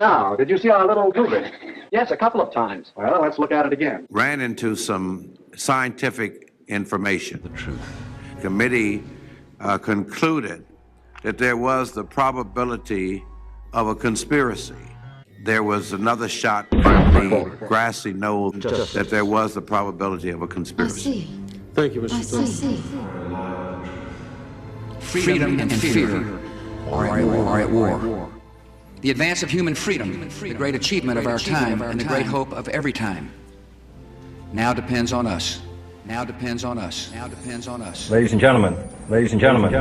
Now, did you see our little movie? Yes, a couple of times. Well, let's look at it again. Ran into some scientific information. The truth. The committee concluded that there was the probability of a conspiracy. There was another shot from the grassy knoll that there was the probability of a conspiracy. I see. Thank you, Mr. I Stone. see. Freedom and fear are at war. The advance of human freedom, the great achievement of our time, and the great hope of every time, now depends on us. Now depends on us. Now depends on us. Ladies and gentlemen, ladies and gentlemen.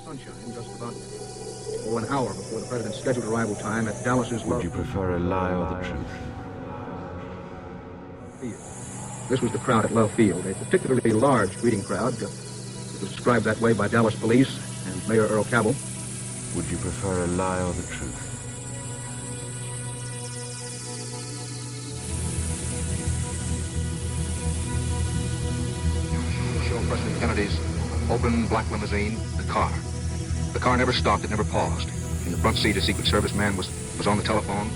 Sunshine just about an hour before the president's scheduled arrival time at Dallas's. Would you prefer a lie or the truth? This was the crowd at Love Field, a particularly large greeting crowd. It was described that way by Dallas police and Mayor Earl Cabell. Would you prefer a lie or the truth? Show President Kennedy's open black limousine, the car. The car never stopped, it never paused. In the front seat, a Secret Service man was on the telephone.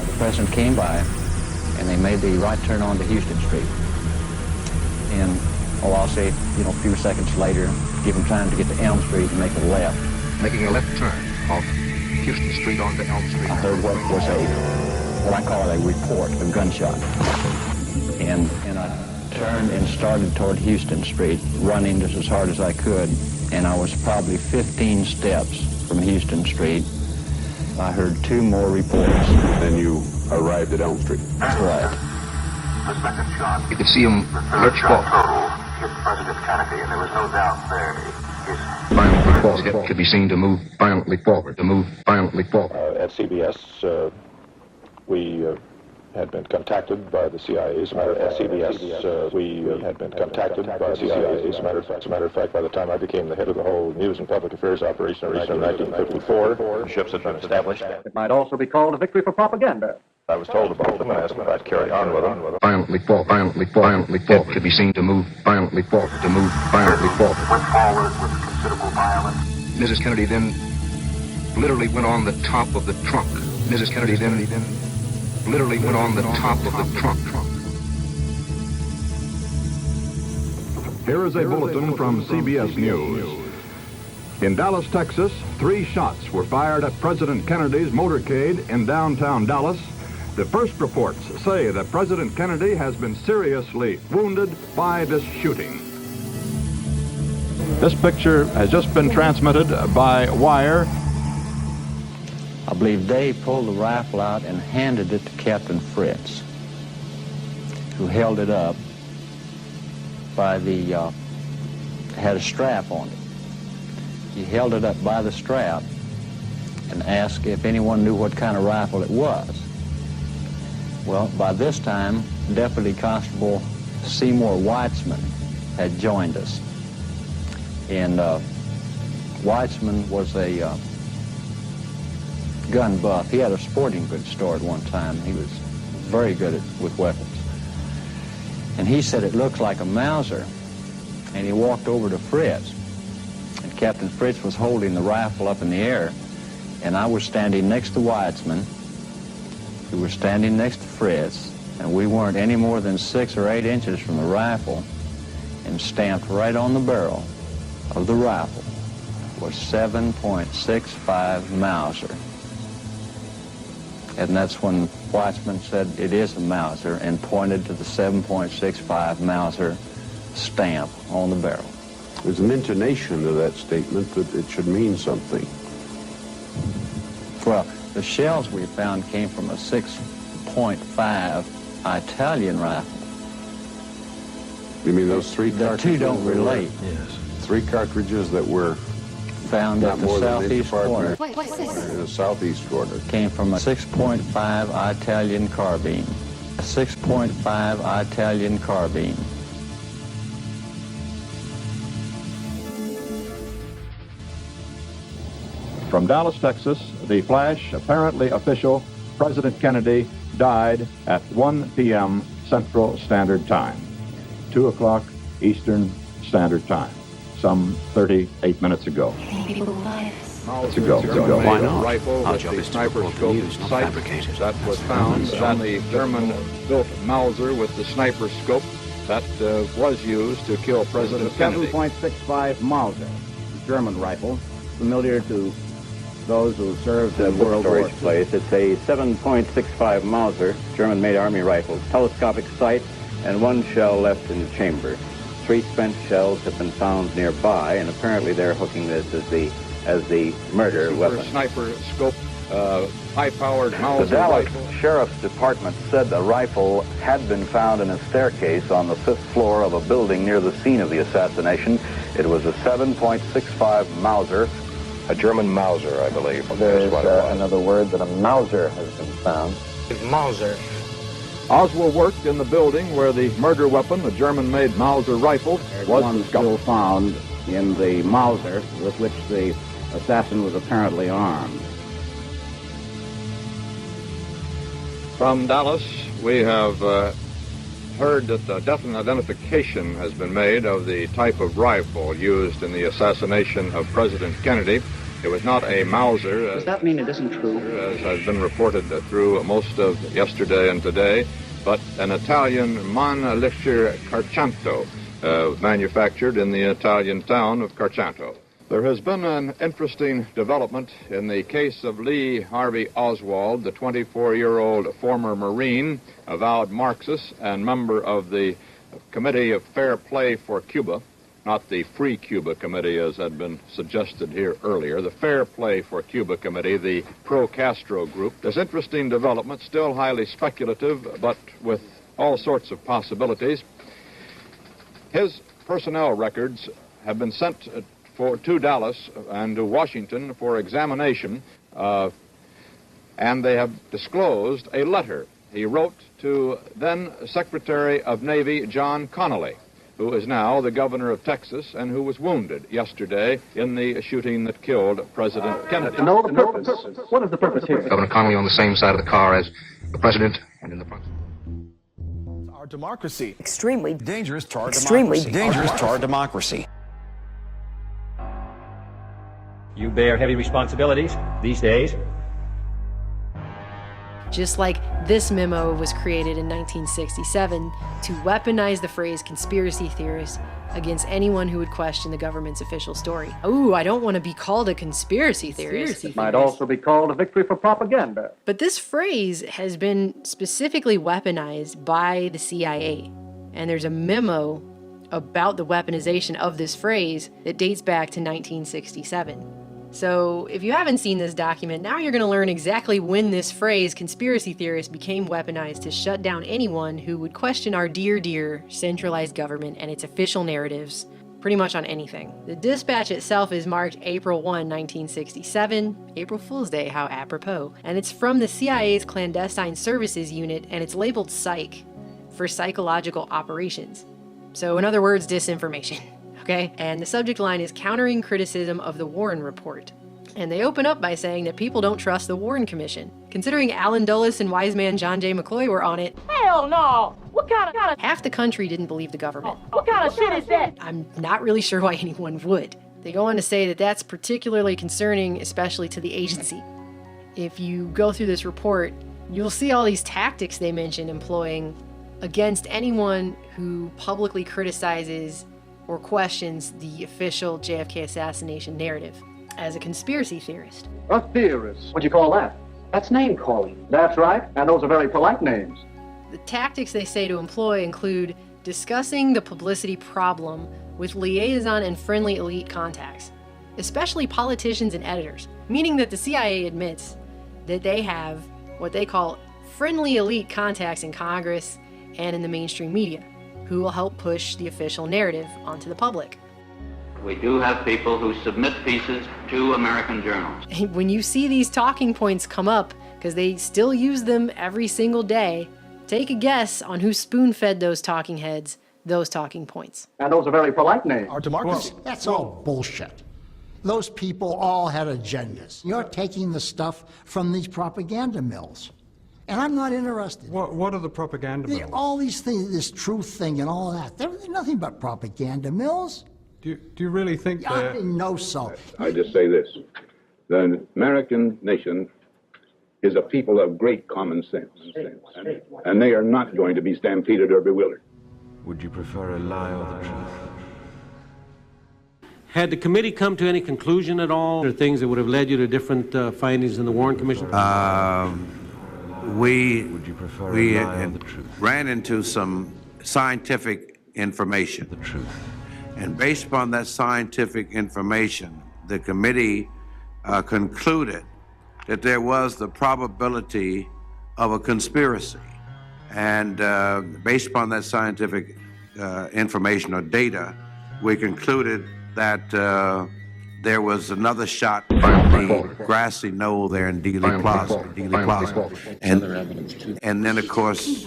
The president came by, and they made the right turn onto Houston Street. And, I'll say, a few seconds later, give them time to get to Elm Street and make a left. Making a left turn off Houston Street onto Elm Street. I heard what was what I call a report, a gunshot. And I turned and started toward Houston Street, running just as hard as I could. And I was probably 15 steps from Houston Street. I heard two more reports. Then you arrived at Elm Street. That's right. The second shot. You could see him lurch forward. Hit President Kennedy, and there was no doubt there. His head could be seen to move violently forward, At CBS, we had been contacted by the CIA. As a matter of fact, we had been contacted by the CIA. As a matter of fact, by the time I became the head of the whole news and public affairs operation in 1954, ships had been established. It might also be called a victory for propaganda. I was told about them and asked if I'd carry on with them. Violently forward. Could be seen to move violently forward, Went forward with considerable violence. Mrs. Kennedy then literally went on the top of the trunk. Mrs. Kennedy then literally went on the top of the trunk. Here is a bulletin from CBS News. In Dallas, Texas, 3 shots were fired at President Kennedy's motorcade in downtown Dallas. The first reports say that President Kennedy has been seriously wounded by this shooting. This picture has just been transmitted by wire. I believe Dave pulled the rifle out and handed it to Captain Fritz, who held it up by the, had a strap on it. He held it up by the strap and asked if anyone knew what kind of rifle it was. Well, by this time, Deputy Constable Seymour Weitzman had joined us. And Weitzman was a gun buff. He had a sporting goods store at one time. He was very good with weapons. And he said, it looks like a Mauser. And he walked over to Fritz. And Captain Fritz was holding the rifle up in the air. And I was standing next to Weitzman. We were standing next to Fritz. And we weren't any more than 6 or 8 inches from the rifle. And stamped right on the barrel of the rifle was 7.65 Mauser. And that's when Weitzman said it is a Mauser and pointed to the 7.65 Mauser stamp on the barrel. There's an intonation to that statement that it should mean something. Well, the shells we found came from a 6.5 Italian rifle. You mean those 3 The cartridges? two don't relate. Yes. 3 cartridges that were found at the southeast corner. What's this? In the southeast corner. Came from a 6.5 Italian carbine. A 6.5 Italian carbine. From Dallas, Texas, the flash, apparently official, President Kennedy died at 1 p.m. Central Standard Time, 2 o'clock Eastern Standard Time, some 38 minutes ago. Why not? Rifle with the sniper scope sight that was found on the German-built Mauser with the sniper scope that was used to kill President Kennedy. 7.65 Mauser, German rifle, familiar to those who served in World War II. It's a 7.65 Mauser, German-made Army rifle, telescopic sight, and one shell left in the chamber. 3 spent shells have been found nearby, and apparently they're hooking this as the murder weapon. Sniper scope, high-powered Mauser The Dallas rifle. Sheriff's Department said the rifle had been found in a staircase on the 5th floor of a building near the scene of the assassination. It was a 7.65 Mauser. A German Mauser, I believe. There's another word that a Mauser has been found. Mauser. Oswald worked in the building where the murder weapon, a German-made Mauser rifle, was one discovered. still found in the Mauser with which the assassin was apparently armed. From Dallas, we have heard that a definite identification has been made of the type of rifle used in the assassination of President Kennedy. It was not a Mauser. Does that mean it isn't true? As has been reported through most of yesterday and today, but an Italian Manlicher Carcanto, manufactured in the Italian town of Carcanto. There has been an interesting development in the case of Lee Harvey Oswald, the 24-year-old former Marine, avowed Marxist and member of the Committee of Fair Play for Cuba, not the Free Cuba Committee as had been suggested here earlier, the Fair Play for Cuba Committee, the pro-Castro group. This interesting development, still highly speculative, but with all sorts of possibilities. His personnel records have been sent to Dallas and to Washington for examination, and they have disclosed a letter he wrote to then Secretary of Navy John Connally, who is now the governor of Texas and who was wounded yesterday in the shooting that killed President Kennedy. To know the purpose. What is the purpose here? Governor Connally on the same side of the car as the president and in the front. Our democracy. Extremely dangerous to our extremely democracy. Dangerous to our democracy. You bear heavy responsibilities these days. Just like this memo was created in 1967 to weaponize the phrase conspiracy theorist against anyone who would question the government's official story. Ooh, I don't want to be called a conspiracy theorist. It might also be called a victory for propaganda. But this phrase has been specifically weaponized by the CIA. And there's a memo about the weaponization of this phrase that dates back to 1967. So if you haven't seen this document, now you're going to learn exactly when this phrase, conspiracy theorist, became weaponized to shut down anyone who would question our dear centralized government and its official narratives, pretty much on anything. The dispatch itself is marked April 1, 1967, April Fool's Day, how apropos, and it's from the CIA's Clandestine Services Unit, and it's labeled Psych for psychological operations. So in other words, disinformation. Okay? And the subject line is countering criticism of the Warren Report. And they open up by saying that people don't trust the Warren Commission. Considering Alan Dulles and wise man John J. McCloy were on it, hell no! What kind of half the country didn't believe the government. What kind of shit is that? I'm not really sure why anyone would. They go on to say that that's particularly concerning, especially to the agency. If you go through this report, you'll see all these tactics they mention employing against anyone who publicly criticizes or questions the official JFK assassination narrative as a conspiracy theorist. A theorist. What'd you call that? That's name calling. That's right, and those are very polite names. The tactics they say to employ include discussing the publicity problem with liaison and friendly elite contacts, especially politicians and editors, meaning that the CIA admits that they have what they call friendly elite contacts in Congress and in the mainstream media, who will help push the official narrative onto the public. We do have people who submit pieces to American journals. When you see these talking points come up, because they still use them every single day, take a guess on who spoon-fed those talking heads those talking points. And those are very polite names. Our democracy. Well, that's all bullshit. Those people all had agendas. You're taking the stuff from these propaganda mills. And I'm not interested. What are the propaganda mills? All these things, this truth thing and all that. They're nothing but propaganda mills. Do you really think that? I didn't know so. I just say this. The American nation is a people of great common sense. And they are not going to be stampeded or bewildered. Would you prefer a lie or the truth? Had the committee come to any conclusion at all, or things that would have led you to different findings in the Warren Commission? We ran into some scientific information. The truth. And based upon that scientific information, the committee concluded that there was the probability of a conspiracy. And based upon that scientific information or data, we concluded that there was another shot from the grassy knoll there in Dealey Plaza. And then, of course,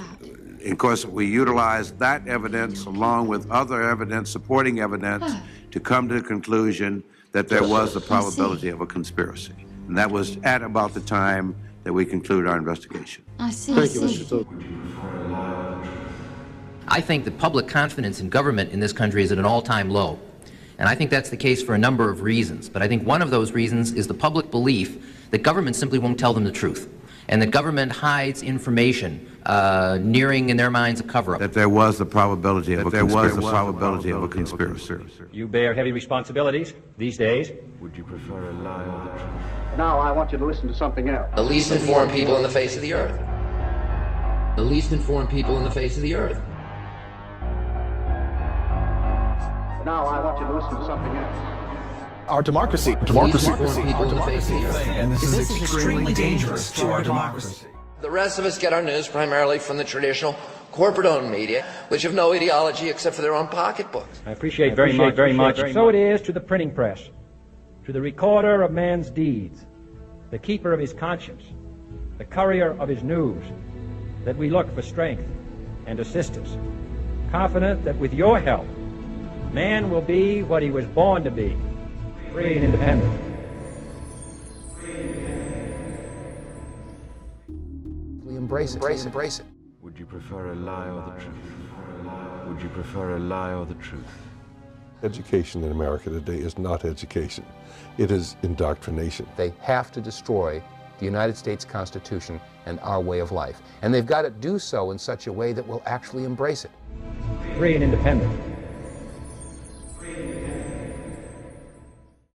we utilized that evidence along with other evidence, supporting evidence, to come to the conclusion that there was the probability of a conspiracy. And that was at about the time that we concluded our investigation. I see. Thank you, Mr. Stokes. I think that public confidence in government in this country is at an all-time low. And I think that's the case for a number of reasons. But I think one of those reasons is the public belief that government simply won't tell them the truth, and that government hides information, nearing in their minds a cover-up. That there was the probability of a conspiracy. You bear heavy responsibilities these days. Would you prefer a lie or the truth? Now I want you to listen to something else. The least informed people on the face of the earth. The least informed people on the face of the earth. Now I want you to listen to something else. Our democracy. And this is extremely dangerous to our democracy. The rest of us get our news primarily from the traditional corporate-owned media, which have no ideology except for their own pocketbooks. I appreciate very much. So it is to the printing press, to the recorder of man's deeds, the keeper of his conscience, the courier of his news, that we look for strength and assistance, confident that with your help, man will be what he was born to be, free and independent. We embrace it. Would you prefer a lie or the truth? Would you prefer a lie or the truth? Education in America today is not education. It is indoctrination. They have to destroy the United States Constitution and our way of life. And they've got to do so in such a way that will actually embrace it. Free and independent.